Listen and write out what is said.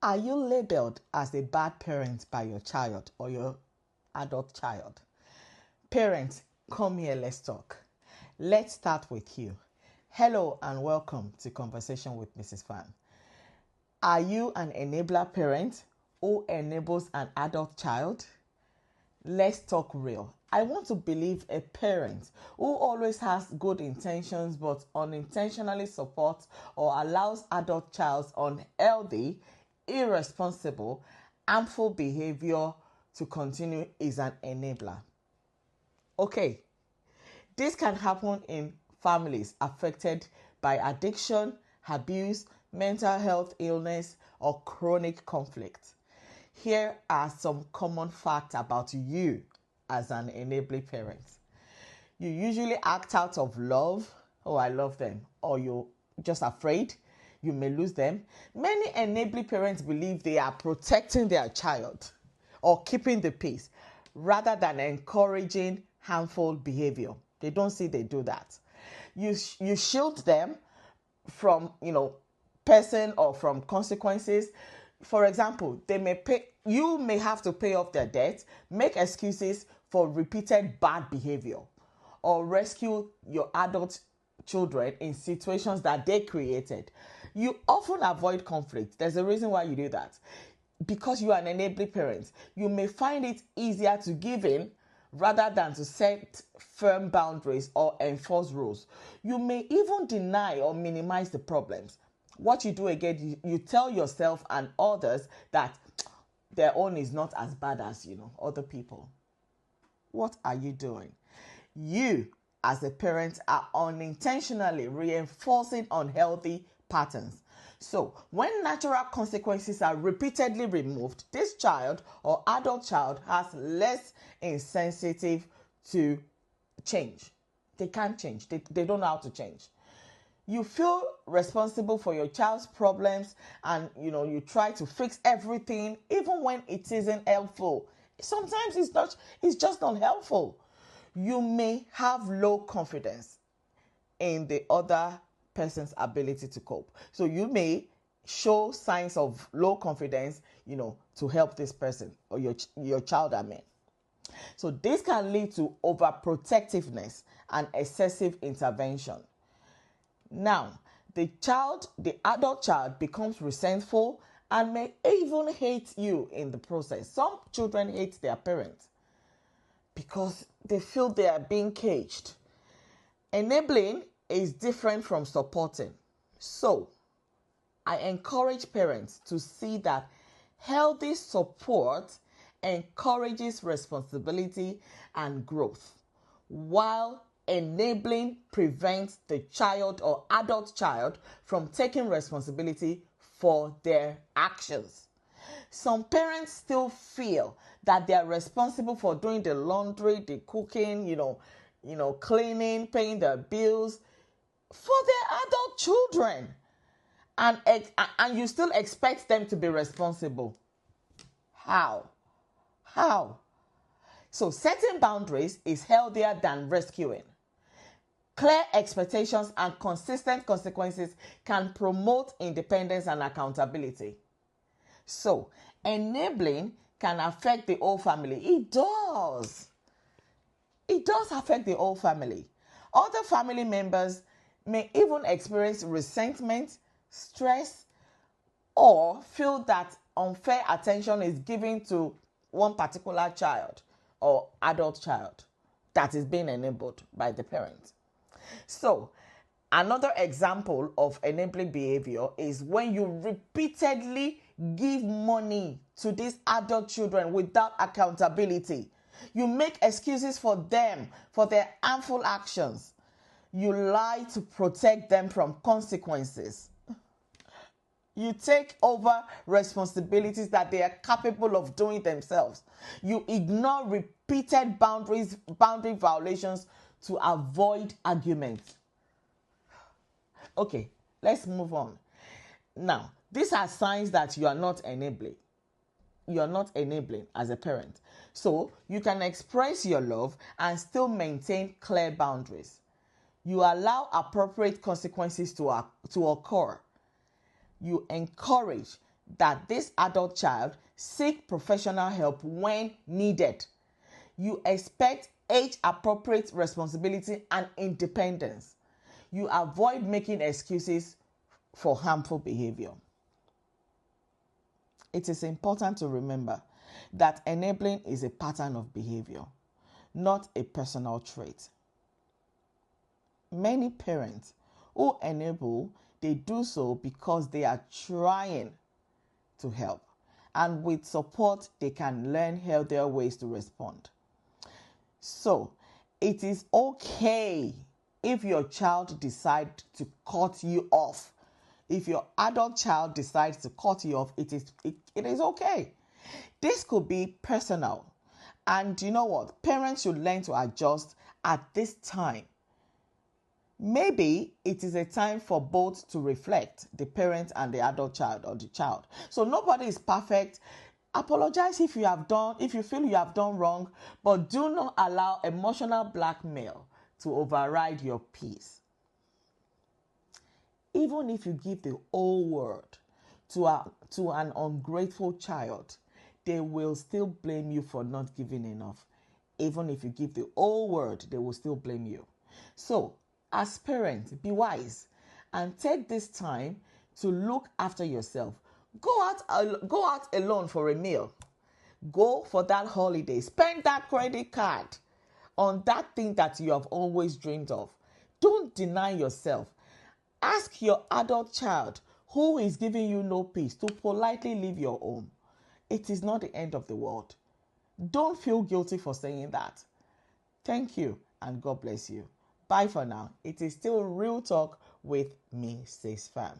Are you labeled as a bad parent by your child or your adult child? Parents, come here, let's talk. Let's start with you. Hello and welcome to Conversation with Mrs. Fan. Are you an enabler parent who enables an adult child? Let's talk real. I want to believe a parent who always has good intentions but unintentionally supports or allows adult child's unhealthy, irresponsible, harmful behavior to continue is an enabler. Okay, this can happen in families affected by addiction, abuse, mental health illness, or chronic conflict. Here are some common facts about you as an enabling parent. You usually act out of love, oh, I love them, or you're just afraid you may lose them. Many enabling parents believe they are protecting their child or keeping the peace rather than encouraging harmful behavior. They don't see they do that. You shield them from, person or from consequences. For example, you may have to pay off their debt, make excuses for repeated bad behavior, or rescue your adult children in situations that they created. You often avoid conflict. There's a reason why you do that. Because you are an enabling parent, you may find it easier to give in rather than to set firm boundaries or enforce rules. You may even deny or minimize the problems. What you do again, you tell yourself and others that their own is not as bad as, other people. What are you doing? You, as a parent, are unintentionally reinforcing unhealthy patterns. So, when natural consequences are repeatedly removed, this child or adult child has less insensitive to change. They can't change. They don't know how to change. You feel responsible for your child's problems and you try to fix everything even when it isn't helpful. Sometimes it's just not helpful. You may have low confidence in the other person's ability to cope. So you may show signs of low confidence, to help this person or your child, So this can lead to overprotectiveness and excessive intervention. Now, the adult child becomes resentful and may even hate you in the process. Some children hate their parents because they feel they are being caged. Enabling is different from supporting. So, I encourage parents to see that healthy support encourages responsibility and growth, while enabling prevents the child or adult child from taking responsibility for their actions. Some parents still feel that they are responsible for doing the laundry, the cooking, cleaning, paying their bills for their adult children. And you still expect them to be responsible. How? So setting boundaries is healthier than rescuing. Clear expectations and consistent consequences can promote independence and accountability. So, enabling can affect the whole family. It does. It does affect the whole family. Other family members may even experience resentment, stress, or feel that unfair attention is given to one particular child or adult child that is being enabled by the parent. So, another example of enabling behavior is when you repeatedly give money to these adult children without accountability. You make excuses for them for their harmful actions. You lie to protect them from consequences. You take over responsibilities that they are capable of doing themselves. You ignore repeated boundary violations to avoid arguments. Okay, let's move on. Now, these are signs that you are not enabling. You are not enabling as a parent. So, you can express your love and still maintain clear boundaries. You allow appropriate consequences to occur. You encourage that this adult child seek professional help when needed. You expect age-appropriate responsibility and independence. You avoid making excuses for harmful behavior. It is important to remember that enabling is a pattern of behavior, not a personal trait. Many parents who enable, they do so because they are trying to help, and with support they can learn healthier ways to respond. So it is okay if your child decides to cut you off. If your adult child decides to cut you off, it is okay. This could be personal, and you know what? Parents should learn to adjust at this time. Maybe it is a time for both to reflect, the parent and the adult child or the child. So nobody is perfect. Apologize if you feel you have done wrong, but do not allow emotional blackmail to override your peace. Even if you give the whole world to an ungrateful child, they will still blame you for not giving enough. Even if you give the whole world, they will still blame you. So, as parents, be wise and take this time to look after yourself. Go out alone for a meal. Go for that holiday. Spend that credit card on that thing that you have always dreamed of. Don't deny yourself. Ask your adult child who is giving you no peace to politely leave your home. It is not the end of the world. Don't feel guilty for saying that. Thank you and God bless you. Bye for now. It is still Real Talk with me, Sis Fam.